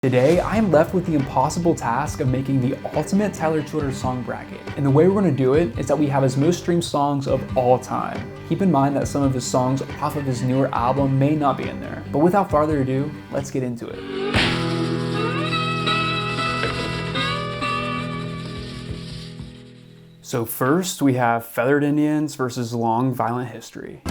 Today, I am left with the impossible task of making the ultimate Tyler Childers song bracket. And the way we're going to do it is that we have his most streamed songs of all time. Keep in mind that some of his songs off of his newer album may not be in there. But without farther ado, let's get into it. So first, we have Feathered Indians versus Long Violent History.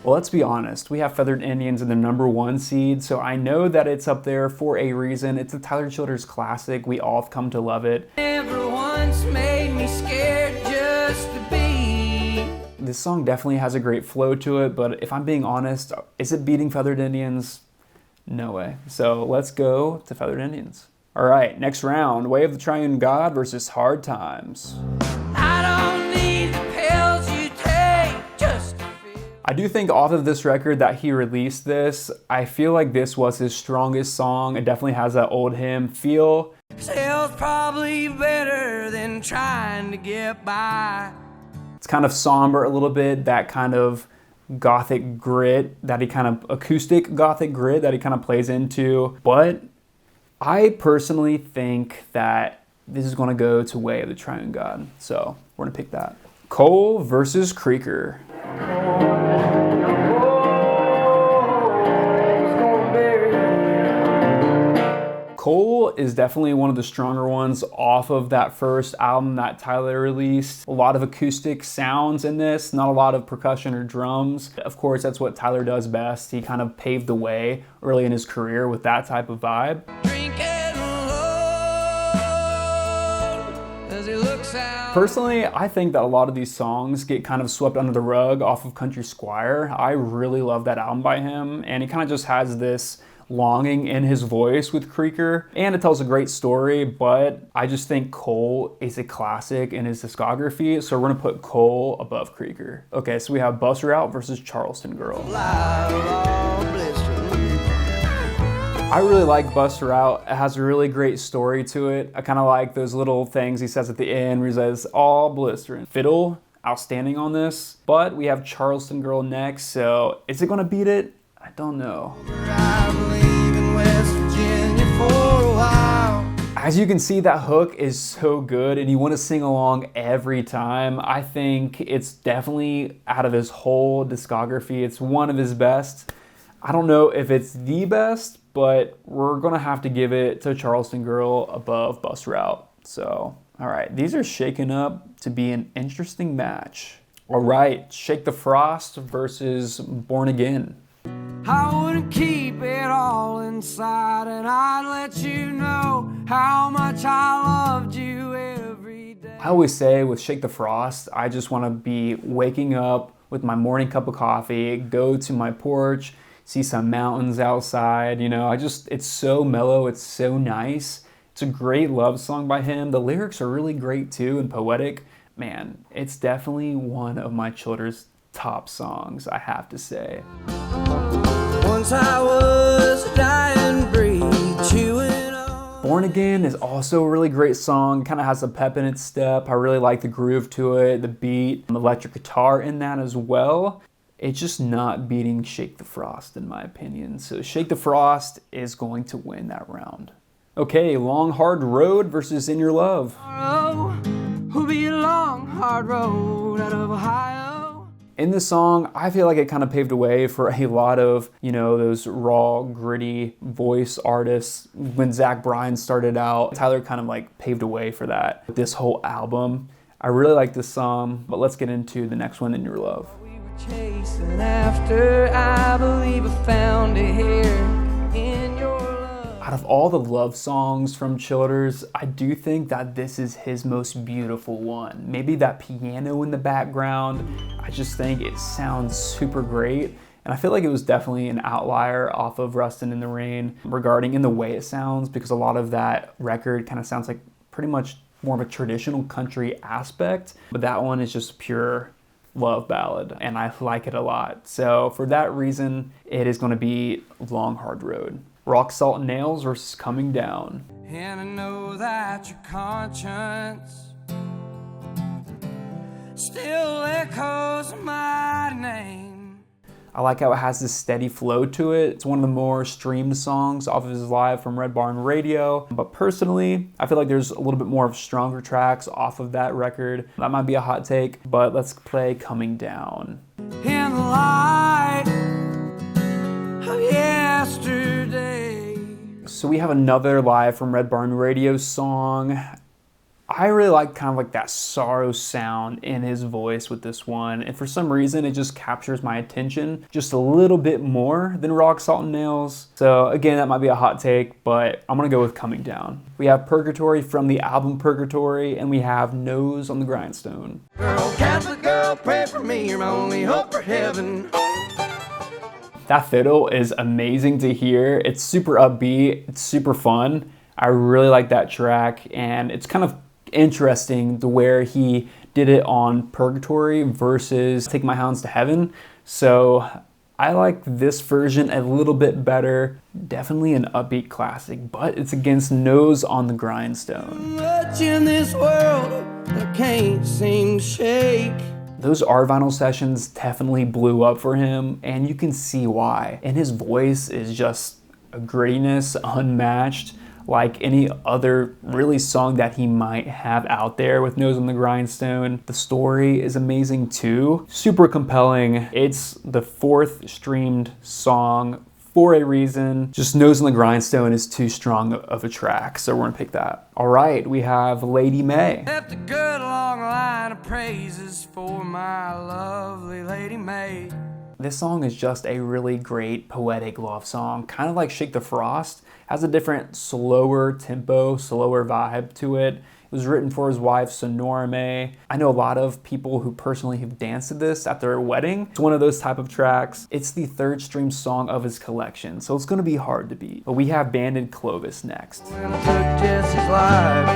Well, let's be honest, we have Feathered Indians in the #1 seed, so I know that it's up there for a reason. It's a Tyler Childers classic. We all have come to love it. Never once made me scared just to be. This song definitely has a great flow to it, but if I'm being honest, is it beating Feathered Indians? No way. So let's go to Feathered Indians. All right, next round, Way of the Triune God versus Hard Times. I don't need the pills you take just to feel. I do think off of this record that he released this, I feel like this was his strongest song. It definitely has that old hymn feel. Sales probably better than trying to get by. It's kind of somber a little bit, that kind of gothic grit that he kind of, acoustic gothic grit that he kind of plays into. But I personally think that this is going to go to Way of the Triune God. So we're going to pick that. Cole versus Creeker. Cole is definitely one of the stronger ones off of that first album that Tyler released. A lot of acoustic sounds in this, not a lot of percussion or drums. Of course, that's what Tyler does best. He kind of paved the way early in his career with that type of vibe. Personally, I think that a lot of these songs get kind of swept under the rug off of Country Squire. I really love that album by him, and he kind of just has this longing in his voice with Creeker, and it tells a great story, but I just think Cole is a classic in his discography, so we're gonna put Cole above Creeker. Okay, so we have Bus Route versus Charleston Girl. I really like Buster Out. It has a really great story to it. I kind of like those little things he says at the end where he says, all blistering. Fiddle, outstanding on this. But we have Charleston Girl next, so is it gonna beat it? I don't know. As you can see, that hook is so good and you want to sing along every time. I think it's definitely out of his whole discography, it's one of his best. I don't know if it's the best, but we're gonna have to give it to Charleston Girl above Bus Route. So, all right, these are shaking up to be an interesting match. All right, Shake the Frost versus Born Again. I wouldn't keep it all inside, and I'd let you know how much I loved you every day. I always say with Shake the Frost, I just wanna be waking up with my morning cup of coffee, go to my porch, see some mountains outside, you know, it's so mellow, it's so nice. It's a great love song by him. The lyrics are really great too and poetic. Man, it's definitely one of my Childers' top songs, I have to say. Once I was a dying breed, chewing on. Born Again is also a really great song, kind of has a pep in its step. I really like the groove to it, the beat, electric guitar in that as well. It's just not beating Shake the Frost in my opinion. So Shake the Frost is going to win that round. Okay, Long Hard Road versus In Your Love. Will be a long, hard road out of Ohio. In this song, I feel like it kind of paved the way for a lot of, you know, those raw, gritty voice artists. When Zach Bryan started out, Tyler kind of like paved the way for that. This whole album, I really like this song, but let's get into the next one, In Your Love. Chasing after, I believe I found it here in your love. Out of all the love songs from Childers, I do think that this is his most beautiful one. Maybe that piano in the background, I just think it sounds super great. And I feel like it was definitely an outlier off of Rustin' in the Rain regarding in the way it sounds, because a lot of that record kind of sounds like pretty much more of a traditional country aspect, but that one is just pure love ballad, and I like it a lot. So for that reason, it is going to be Long Hard Road. Rock, Salt, and Nails versus Coming Down. And I know that your conscience still echoes my name. I like how it has this steady flow to it. It's one of the more streamed songs off of his Live from Red Barn Radio. But personally, I feel like there's a little bit more of stronger tracks off of that record. That might be a hot take, but let's play Coming Down. In the light of yesterday. So we have another Live from Red Barn Radio song. I really like kind of like that sorrow sound in his voice with this one, and for some reason it just captures my attention just a little bit more than Rock, Salt, and Nails. So again, that might be a hot take, but I'm gonna go with Coming Down. We have Purgatory from the album Purgatory, and we have Nose on the Grindstone. Girl, Catholic girl, pray for me, you're my only hope for heaven. That fiddle is amazing to hear. It's super upbeat, it's super fun. I really like that track, and it's kind of interesting to where he did it on Purgatory versus Take My Hounds to Heaven. So I like this version a little bit better. Definitely an upbeat classic, but it's against Nose on the Grindstone. Much in this world I can't seem to shake. Those Art Vinyl sessions definitely blew up for him, and you can see why. And his voice is just a grittiness unmatched, like any other really song that he might have out there with Nose on the Grindstone. The story is amazing too, super compelling. It's the 4th streamed song for a reason. Just Nose on the Grindstone is too strong of a track, so we're gonna pick that. All right, we have Lady May. Left a good long line of praises for my lovely Lady May. This song is just a really great poetic love song, kind of like Shake the Frost. Has a different slower tempo, slower vibe to it. It was written for his wife, Sonora May. I know a lot of people who personally have danced to this at their wedding. It's one of those type of tracks. It's the 3rd stream song of his collection, so it's gonna be hard to beat. But we have Banded Clovis next. When I took Jesse's life.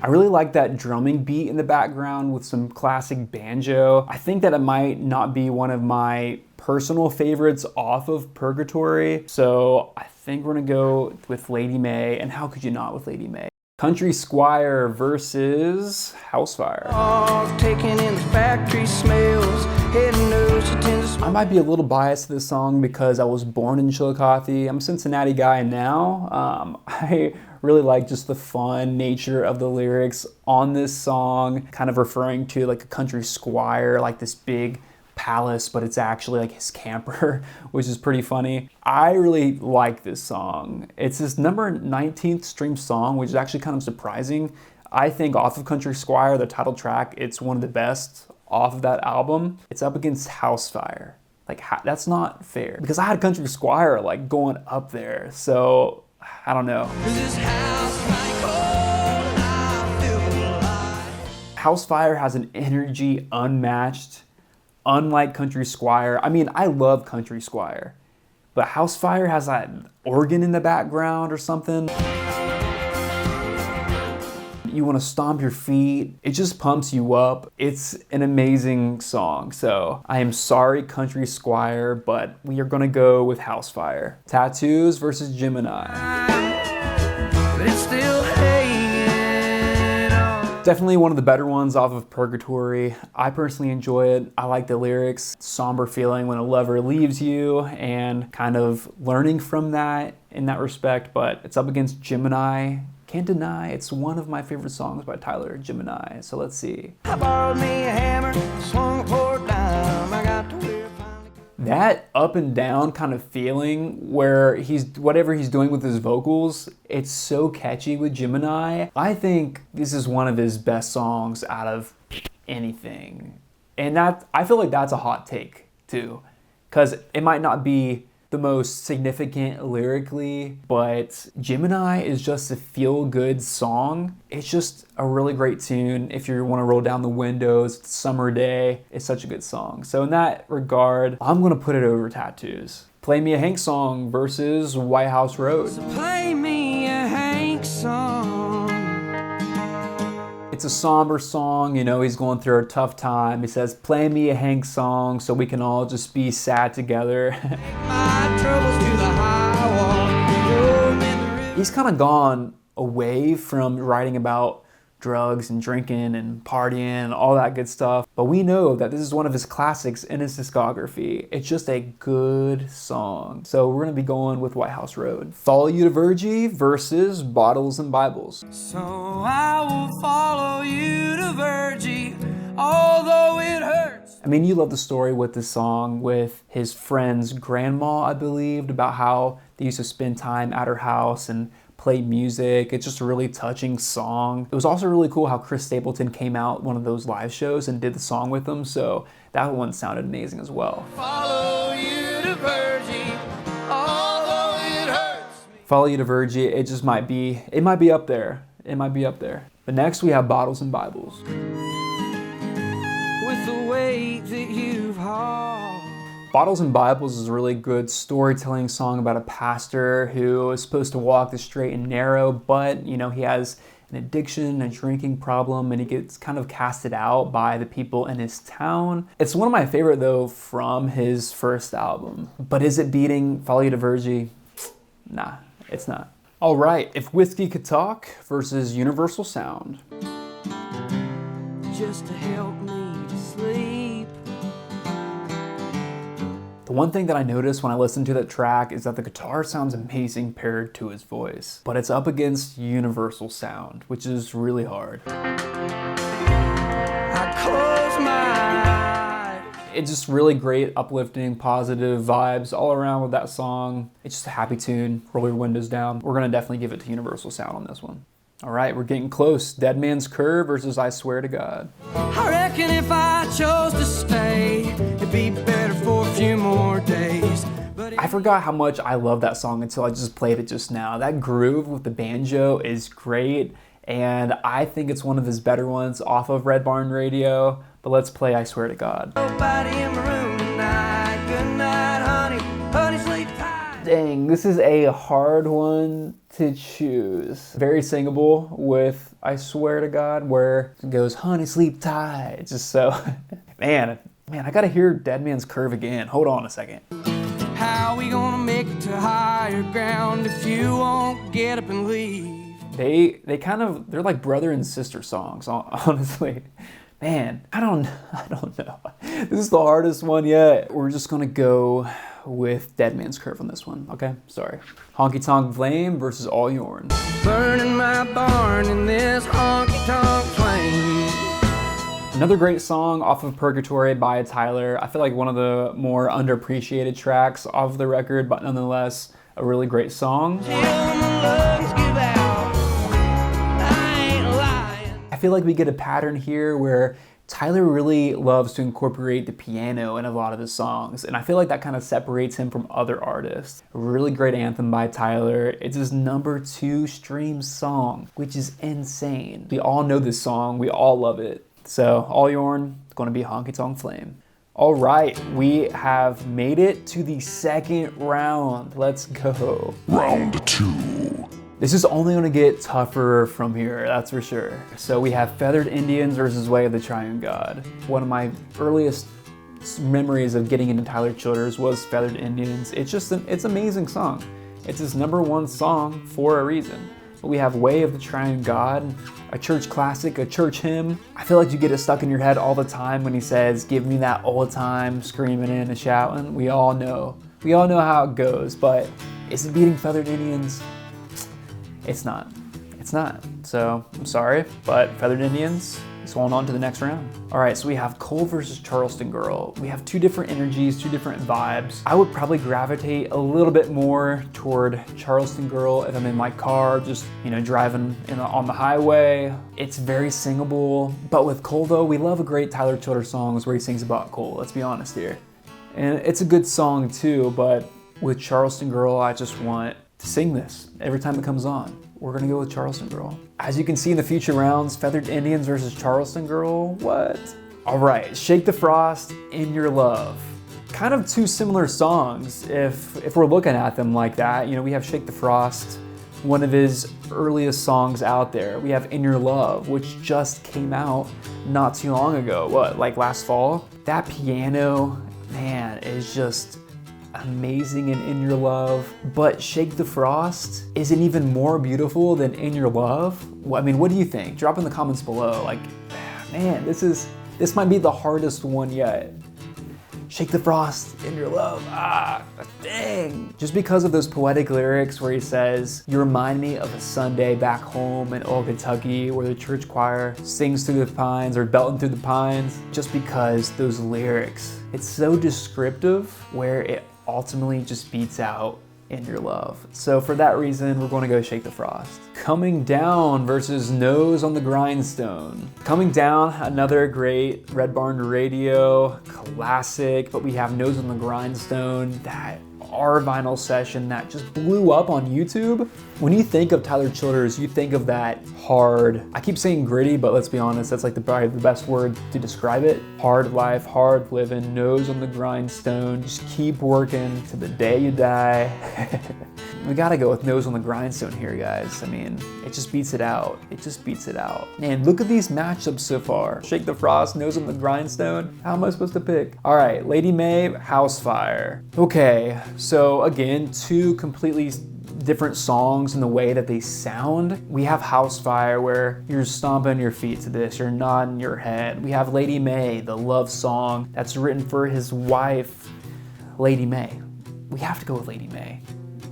I really like that drumming beat in the background with some classic banjo. I think that it might not be one of my personal favorites off of Purgatory, so I think we're gonna go with Lady May, and how could you not with Lady May? Country Squire versus Housefire. Oh, taking in the factory smells. Head knows she tends to I might be a little biased to this song because I was born in Chillicothe. I'm a Cincinnati guy now. I really like just the fun nature of the lyrics on this song, kind of referring to like a country squire, like this big palace, but it's actually like his camper, which is pretty funny. I really like this song. It's his number 19th stream song, which is actually kind of surprising. I think off of Country Squire, the title track, it's one of the best off of that album. It's up against Housefire. Like, that's not fair, because I had Country Squire like going up there, so I don't know. Housefire has an energy unmatched, unlike Country Squire. I mean, I love Country Squire, but Housefire has that organ in the background or something. You want to stomp your feet. It just pumps you up. It's an amazing song. So I am sorry, Country Squire, but we are gonna go with Housefire. Tattoos versus Gemini. but it's still hanging on. Definitely one of the better ones off of Purgatory. I personally enjoy it. I like the lyrics. Somber feeling when a lover leaves you and kind of learning from that in that respect, but it's up against Gemini. Can't deny it's one of my favorite songs by Tyler, Gemini. So let's see. I borrowed me a hammer, swung a poor dime. I got to where I finally. That up and down kind of feeling where whatever he's doing with his vocals, it's so catchy with Gemini. I think this is one of his best songs out of anything. And I feel like that's a hot take too, because it might not be the most significant lyrically, but Gemini is just a feel-good song. It's just a really great tune. If you want to roll down the windows, it's a summer day, it's such a good song. So in that regard, I'm gonna put it over Tattoos. Play Me a Hank Song versus White House Road. So play me a Hank song. It's a somber song, you know, he's going through a tough time. He says, play me a Hank song so we can all just be sad together. My troubles to the high wall. Throw 'em in the river. He's kind of gone away from writing about drugs and drinking and partying and all that good stuff. But we know that this is one of his classics in his discography. It's just a good song. So we're gonna be going with White House Road. Follow You to Virgie versus Bottles and Bibles. So I will follow you to Virgie, although it hurts. I mean, you love the story with this song with his friend's grandma, I believed, about how they used to spend time at her house and play music. It's just a really touching song. It was also really cool how Chris Stapleton came out one of those live shows and did the song with them, so that one sounded amazing as well. Follow you to Virgie, although it hurts me. Follow You to Virgie, it might be up there. It might be up there. But next we have Bottles and Bibles. With the weight that you've hauled. Bottles and Bibles is a really good storytelling song about a pastor who is supposed to walk the straight and narrow, but he has an addiction, a drinking problem, and he gets kind of casted out by the people in his town. It's one of my favorite though from his first album. But is it beating Follow You to Virgie? Nah, it's not. All right, If Whiskey Could Talk versus Universal Sound. Just to help me to sleep. The one thing that I noticed when I listened to that track is that the guitar sounds amazing paired to his voice, but it's up against Universal Sound, which is really hard. I close my eyes. It's just really great, uplifting, positive vibes all around with that song. It's just a happy tune. Roll your windows down. We're gonna definitely give it to Universal Sound on this one. All right, we're getting close. Dead Man's Curve versus I Swear to God. I reckon if I chose to stay, it'd be better for a few more days. But I forgot how much I love that song until I just played it just now. That groove with the banjo is great, and I think it's one of his better ones off of Red Barn Radio. But let's play I Swear to God. nobody in my room tonight. Good night, honey. Honey, sleep tight. Dang, this is a hard one to choose. Very singable with I Swear to God, where it goes, honey, sleep tight. It's just so, man, I gotta hear Dead Man's Curve again. Hold on a second. How we gonna make it to higher ground if you won't get up and leave? They're like brother and sister songs, honestly. Man, I don't know. This is the hardest one yet. We're just gonna go with Dead Man's Curve on this one, okay? Sorry. Honky Tonk Flame versus All Yourn. Burning my barn in this honky-tonk flame. Another great song off of Purgatory by Tyler. I feel like one of the more underappreciated tracks of the record, but nonetheless, a really great song. Till my lungs give out, I ain't lying. I feel like we get a pattern here where Tyler really loves to incorporate the piano in a lot of his songs, and I feel like that kind of separates him from other artists. A really great anthem by Tyler. It's his #2 stream song, which is insane. We all know this song, we all love it. So, All Yourn, it's gonna be Honky Tonk Flame. All right, we have made it to the second round. Let's go. Round 2. This is only gonna get tougher from here, that's for sure. So we have Feathered Indians versus Way of the Triune God. One of my earliest memories of getting into Tyler Childers was Feathered Indians. It's an amazing song. It's his #1 song for a reason. But we have Way of the Triune God, a church classic, a church hymn. I feel like you get it stuck in your head all the time when he says, give me that old time screaming and shouting. We all know how it goes, but is it beating Feathered Indians? It's not. So I'm sorry, but Feathered Indians is going on to the next round. All right, so we have Cole versus Charleston Girl. We have two different energies, two different vibes. I would probably gravitate a little bit more toward Charleston Girl if I'm in my car, just driving on the highway. It's very singable, but with Cole though, we love a great Tyler Childers songs where he sings about Cole. Let's be honest here, and it's a good song too. But with Charleston Girl, I just want to sing this every time it comes on. We're gonna go with Charleston Girl. As you can see in the future rounds, Feathered Indians versus Charleston Girl, what? All right, Shake the Frost, In Your Love. Kind of two similar songs if we're looking at them like that. We have Shake the Frost, one of his earliest songs out there. We have In Your Love, which just came out not too long ago. What, like last fall? That piano, man, is just amazing in Your Love, but Shake the Frost isn't even more beautiful than In Your Love. Well, I mean, what do you think? Drop in the comments below. Like, man, this might be the hardest one yet. Shake the Frost, In Your Love, dang. Just because of those poetic lyrics where he says, you remind me of a Sunday back home in old Kentucky where the church choir sings through the pines or belting through the pines. Just because those lyrics, it's so descriptive where it ultimately just beats out In Your Love. So for that reason, we're going to go Shake the Frost. Coming Down versus Nose on the Grindstone. Coming Down, another great Red Barn Radio classic, but we have Nose on the Grindstone, that our vinyl session that just blew up on YouTube. When you think of Tyler Childers, you think of that hard, I keep saying gritty, but let's be honest, that's like probably the best word to describe it. Hard life, hard living, nose on the grindstone, just keep working to the day you die. We gotta go with Nose on the Grindstone here, guys. I mean, it just beats it out. It just beats it out. Man, look at these matchups so far. Shake the Frost, Nose on the Grindstone. How am I supposed to pick? All right, Lady May, House Fire. Okay, so again, two completely different songs in the way that they sound. We have House Fire where you're stomping your feet to this, you're nodding your head. We have Lady May, the love song that's written for his wife, Lady May. We have to go with Lady May.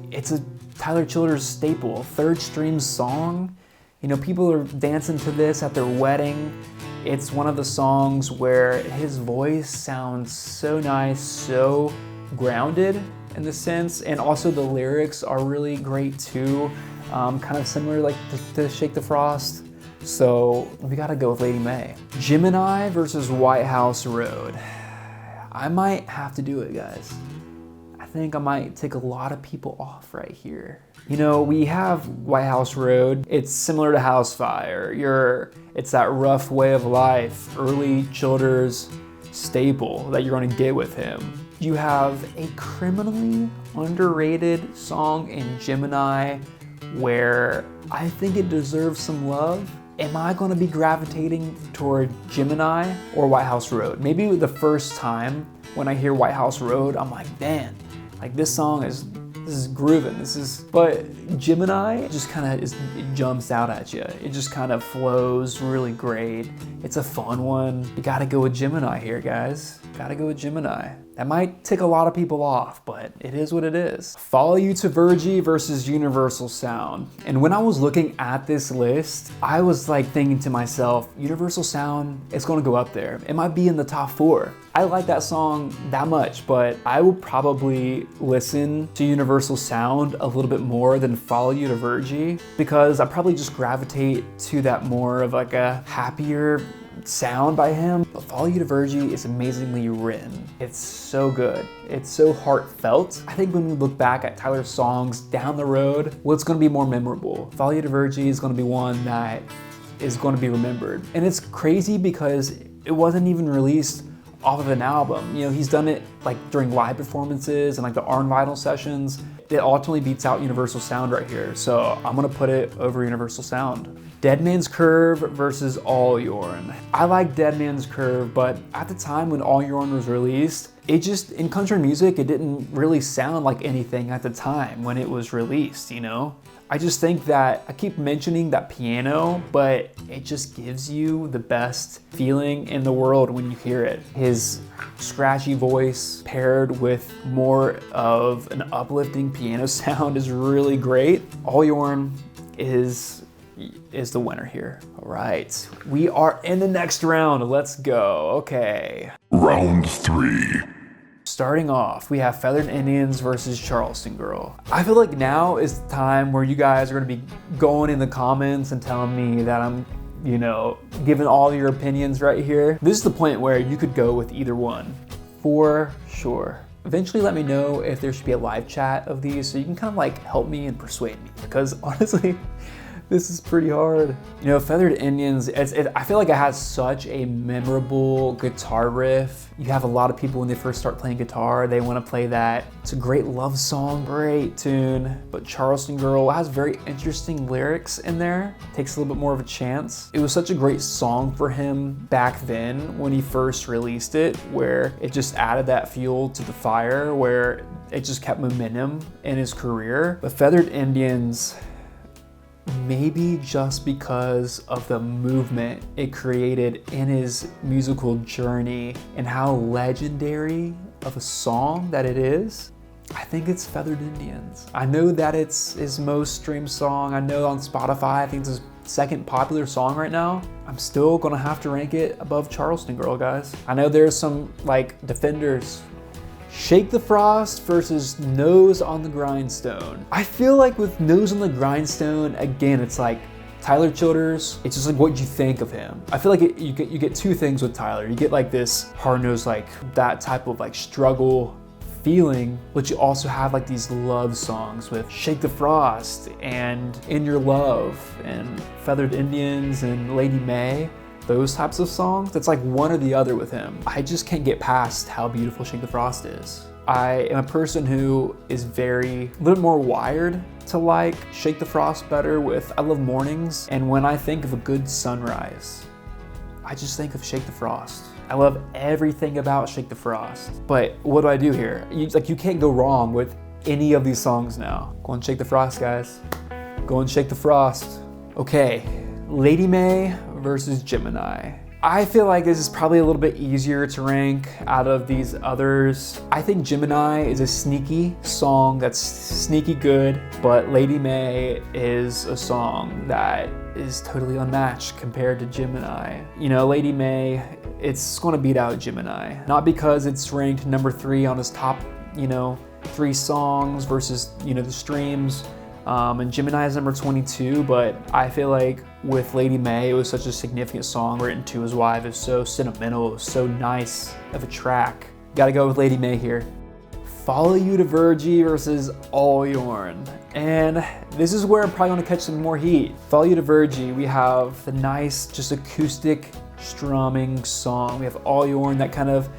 It's a Tyler Childers staple, third stream song. You know, people are dancing to this at their wedding. It's one of the songs where his voice sounds so nice, so grounded in the sense, and also the lyrics are really great too. Kind of similar like to Shake the Frost. So we gotta go with Lady May. Gemini versus White House Road. I might have to do it, guys. I think I might take a lot of people off right here. You know, we have White House Road. It's similar to House Fire. It's that rough way of life, early Childers staple that you're gonna get with him. You have a criminally underrated song in Gemini where I think it deserves some love. Am I gonna be gravitating toward Gemini or White House Road? Maybe the first time when I hear White House Road, I'm like, man, like this song is grooving. But Gemini just kind of it jumps out at you. It just kind of flows really great. It's a fun one. You gotta go with Gemini here, guys. Gotta go with Gemini. That might tick a lot of people off, but it is what it is. Follow You to Virgie versus Universal Sound. And when I was looking at this list, I was like thinking to myself, Universal Sound, it's gonna go up there. It might be in the top 4. I like that song that much, but I will probably listen to Universal Sound a little bit more than Follow You to Virgie because I probably just gravitate to that more of like a happier sound by him. But Follow You to Virgie is amazingly written. It's so good. It's so heartfelt. I think when we look back at Tyler's songs down the road, what's gonna be more memorable? Follow You to Virgie is gonna be one that is gonna be remembered. And it's crazy because it wasn't even released off of an album. You know, he's done it like during live performances and like the Arn Vinyl sessions. It ultimately beats out Universal Sound right here. So I'm gonna put it over Universal Sound. Dead Man's Curve versus All Yorn. I like Dead Man's Curve, but at the time when All Yorn was released, it just, in country music, it didn't really sound like anything at the time when it was released, you know? I just think that, I keep mentioning that piano, but it just gives you the best feeling in the world when you hear it. His scratchy voice paired with more of an uplifting piano sound is really great. All Yorn is the winner here. All right, we are in the next round. Let's go. Okay. Round 3. Starting off, we have Feathered Indians versus Charleston Girl. I feel like now is the time where you guys are gonna be going in the comments and telling me that I'm, you know, giving all your opinions right here. This is the point where you could go with either one, for sure. Eventually let me know if there should be a live chat of these so you can kind of like help me and persuade me, because honestly, this is pretty hard. You know, Feathered Indians, I feel like it has such a memorable guitar riff. You have a lot of people when they first start playing guitar, they want to play that. It's a great love song, great tune. But Charleston Girl has very interesting lyrics in there. Takes a little bit more of a chance. It was such a great song for him back then when he first released it, where it just added that fuel to the fire, where it just kept momentum in his career. But Feathered Indians, maybe just because of the movement it created in his musical journey and how legendary of a song that it is, I think it's Feathered Indians. I know that it's his most streamed song. I know on Spotify, I think it's his second popular song right now. I'm still gonna have to rank it above Charleston Girl, guys. I know there's some like defenders. Shake the Frost versus Nose on the Grindstone. I feel like with Nose on the Grindstone, again, it's like Tyler Childers, it's just like what you think of him. I feel like you get two things with Tyler. You get like this hard-nosed, like that type of like struggle feeling, but you also have like these love songs with Shake the Frost and In Your Love and Feathered Indians and Lady May. Those types of songs, it's like one or the other with him. I just can't get past how beautiful Shake the Frost is. I am a person who is a little more wired to like Shake the Frost better with I Love Mornings. And when I think of a good sunrise, I just think of Shake the Frost. I love everything about Shake the Frost. But what do I do here? You can't go wrong with any of these songs now. Go and Shake the Frost, guys. Go and Shake the Frost. Okay, Lady May versus Gemini. I feel like this is probably a little bit easier to rank out of these others. I think Gemini is a sneaky song that's sneaky good, but Lady May is a song that is totally unmatched compared to Gemini. You know, Lady May, it's gonna beat out Gemini. Not because it's ranked number 3 on his top, 3 songs versus, the streams. And Gemini is number 22, but I feel like with Lady May, it was such a significant song written to his wife. It was so sentimental, it was so nice of a track. Gotta go with Lady May here. Follow You to Virgie versus All Yourn. And this is where I'm probably gonna catch some more heat. Follow You to Virgie, we have the nice, just acoustic strumming song. We have All Yourn that kind of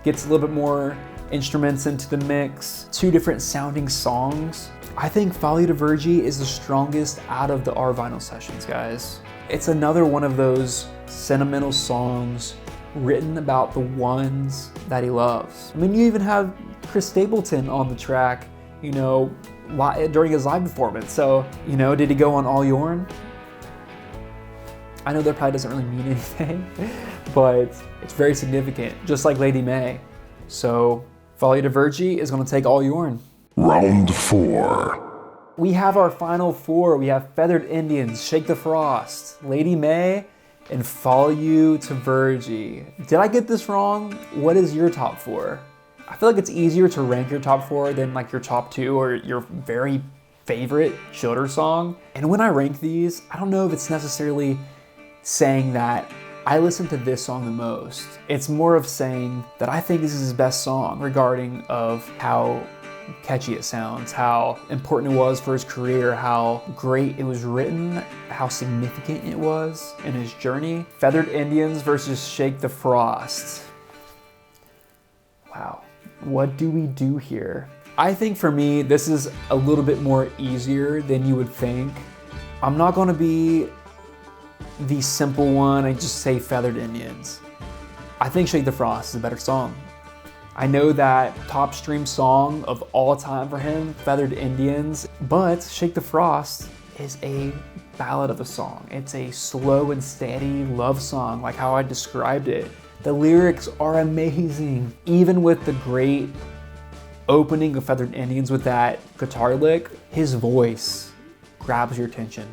gets a little bit more instruments into the mix. 2 different sounding songs. I think Follow You to Virgie is the strongest out of the Our Vinyl Sessions, guys. It's another one of those sentimental songs written about the ones that he loves. I mean, you even have Chris Stapleton on the track, during his live performance. So, did he go on All Yourn? I know that probably doesn't really mean anything, but it's very significant, just like Lady May. So, Follow You to Virgie is gonna take All Yourn. Round 4. We have our final 4. We have Feathered Indians, Shake the Frost, Lady May, and Follow You to Virgie. Did I get this wrong? What is your top 4? I feel like it's easier to rank your top 4 than like your top 2 or your very favorite Childer song. And when I rank these, I don't know if it's necessarily saying that I listen to this song the most. It's more of saying that I think this is his best song regarding of how catchy it sounds, how important it was for his career, how great it was written, how significant it was in his journey. Feathered Indians versus Shake the Frost. Wow, what do we do here? I think for me, this is a little bit more easier than you would think. I'm not gonna be the simple one and just say Feathered Indians. I think Shake the Frost is a better song. I know that top stream song of all time for him, Feathered Indians, but Shake the Frost is a ballad of a song. It's a slow and steady love song, like how I described it. The lyrics are amazing. Even with the great opening of Feathered Indians with that guitar lick, his voice grabs your attention.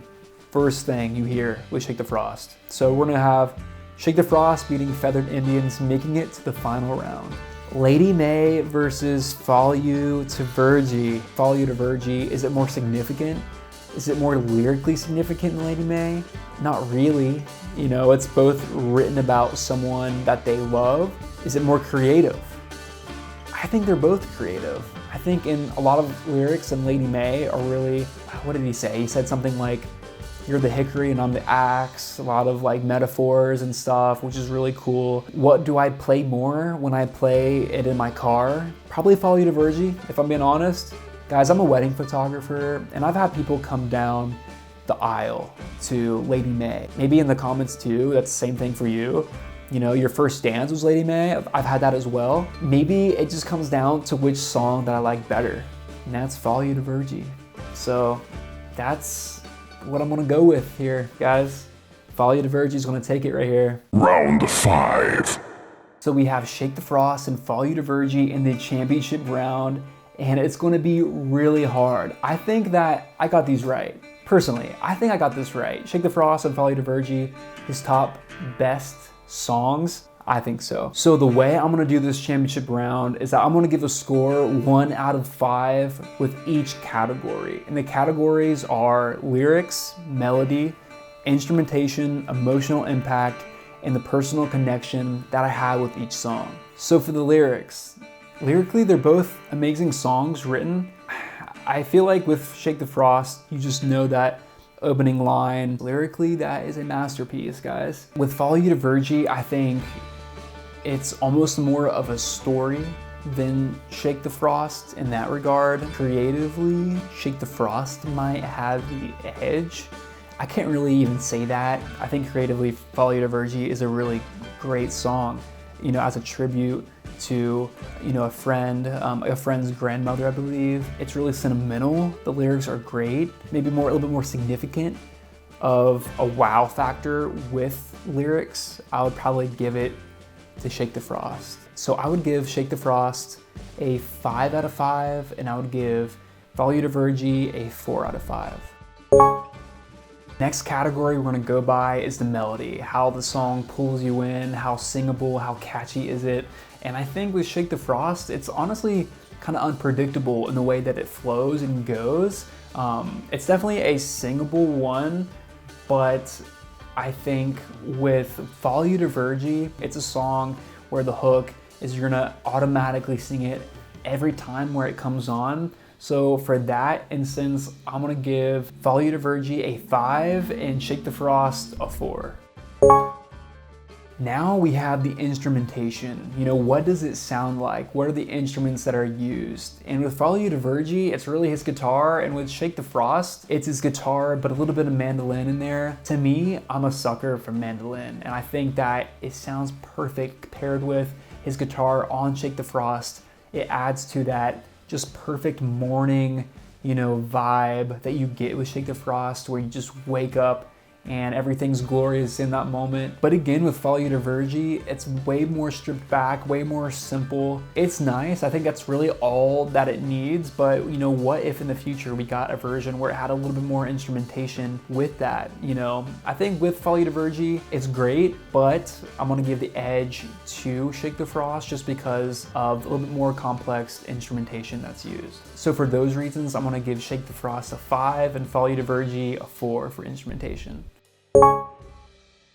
First thing you hear with Shake the Frost. So we're gonna have Shake the Frost beating Feathered Indians, making it to the final round. Lady May versus Follow You to Virgie. Follow You to Virgie, is it more significant? Is it more lyrically significant than Lady May? Not really. It's both written about someone that they love. Is it more creative? I think they're both creative. I think in a lot of lyrics in Lady May are really, what did he say? He said something like, you're the hickory and I'm the axe, a lot of like metaphors and stuff, which is really cool. What do I play more when I play it in my car? Probably Follow You to Virgie, if I'm being honest. Guys, I'm a wedding photographer and I've had people come down the aisle to Lady May. Maybe in the comments too, that's the same thing for you. You know, Your First Dance was Lady May. I've had that as well. Maybe it just comes down to which song that I like better, and that's Follow You to Virgie. So that's what I'm gonna go with here, guys. Follow You to Virgie is gonna take it right here. Round 5. So we have Shake the Frost and Follow You to Virgie in the championship round, and it's gonna be really hard. I think that I got these right. Personally, I think I got this right. Shake the Frost and Follow You to Virgie, his top best songs. I think so. So the way I'm gonna do this championship round is that I'm gonna give a score 1 out of 5 with each category. And the categories are lyrics, melody, instrumentation, emotional impact, and the personal connection that I had with each song. So for the lyrics, lyrically, they're both amazing songs written. I feel like with Shake the Frost, you just know that opening line. Lyrically, that is a masterpiece, guys. With Follow You to Virgie, I think it's almost more of a story than Shake the Frost in that regard. Creatively, Shake the Frost might have the edge. I can't really even say that. I think creatively, Follow You to Virgie is a really great song, you know, as a tribute to, you know, a friend's grandmother, I believe. It's really sentimental. The lyrics are great, maybe a little bit more significant of a wow factor with lyrics. I would probably give it to Shake the Frost. So I would give Shake the Frost a 5 out of 5, and I would give Follow You to Virgie a 4 out of 5. Next category we're gonna go by is the melody, how the song pulls you in, how singable, how catchy is it. And I think with Shake the Frost, it's honestly kind of unpredictable in the way that it flows and goes. It's definitely a singable one, but I think with Follow You to Virgie, it's a song where the hook is you're gonna automatically sing it every time where it comes on. So for that instance, I'm gonna give Follow You to Virgie a 5 and Shake the Frost a 4. Now we have the instrumentation. You know, what does it sound like? What are the instruments that are used? And with Follow You to Virgie, it's really his guitar, and with Shake the Frost, it's his guitar, but a little bit of mandolin in there. To me, I'm a sucker for mandolin, and I think that it sounds perfect paired with his guitar on Shake the Frost. It adds to that just perfect morning, you know, vibe that you get with Shake the Frost, where you just wake up and everything's glorious in that moment. But again, with Follow You to Virgie, it's way more stripped back, way more simple. It's nice. I think that's really all that it needs. But you know, what if in the future we got a version where it had a little bit more instrumentation with that? You know, I think with Follow You to Virgie, it's great, but I'm gonna give the edge to Shake the Frost just because of a little bit more complex instrumentation that's used. So for those reasons, I'm gonna give Shake the Frost a 5 and Follow You to Virgie a 4 for instrumentation.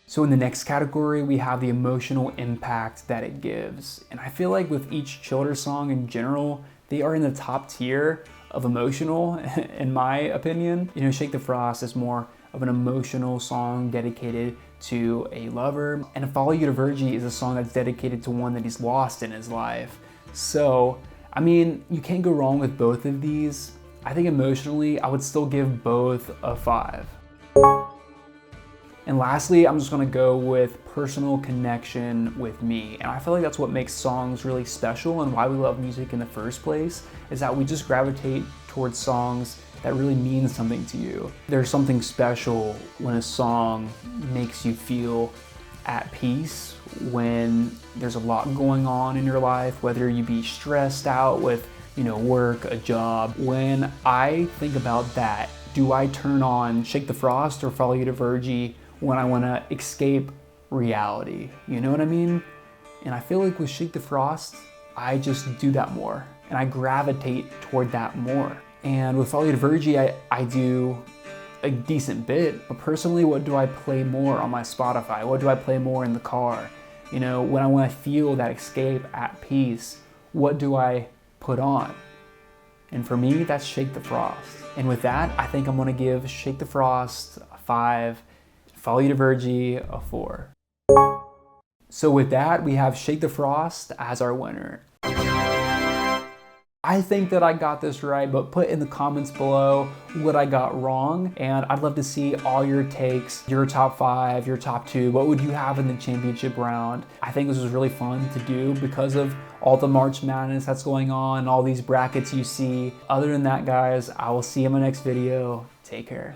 So in the next category, we have the emotional impact that it gives. And I feel like with each Childers song in general, they are in the top tier of emotional, in my opinion. You know, Shake the Frost is more of an emotional song dedicated to a lover, and Follow You to Virgie is a song that's dedicated to one that he's lost in his life. So, I mean, you can't go wrong with both of these. I think emotionally, I would still give both a 5. And lastly, I'm just gonna go with personal connection with me. And I feel like that's what makes songs really special and why we love music in the first place, is that we just gravitate towards songs that really mean something to you. There's something special when a song makes you feel at peace, when there's a lot going on in your life, whether you be stressed out with, you know, work, a job. When I think about that, do I turn on Shake the Frost or Follow You to Virgie when I want to escape reality? You know what I mean? And I feel like with Shake the Frost, I just do that more, and I gravitate toward that more. And with Follow You to Virgie, I do a decent bit, but personally, what do I play more on my Spotify? What do I play more in the car? You know, when I want to feel that escape at peace, what do I put on? And for me, that's Shake the Frost. And with that, I think I'm gonna give Shake the Frost a 5, Follow You to Virgie a 4. So with that, we have Shake the Frost as our winner. I think that I got this right, but put in the comments below what I got wrong. And I'd love to see all your takes, your top 5, your top 2. What would you have in the championship round? I think this was really fun to do because of all the March Madness that's going on, all these brackets you see. Other than that, guys, I will see you in my next video. Take care.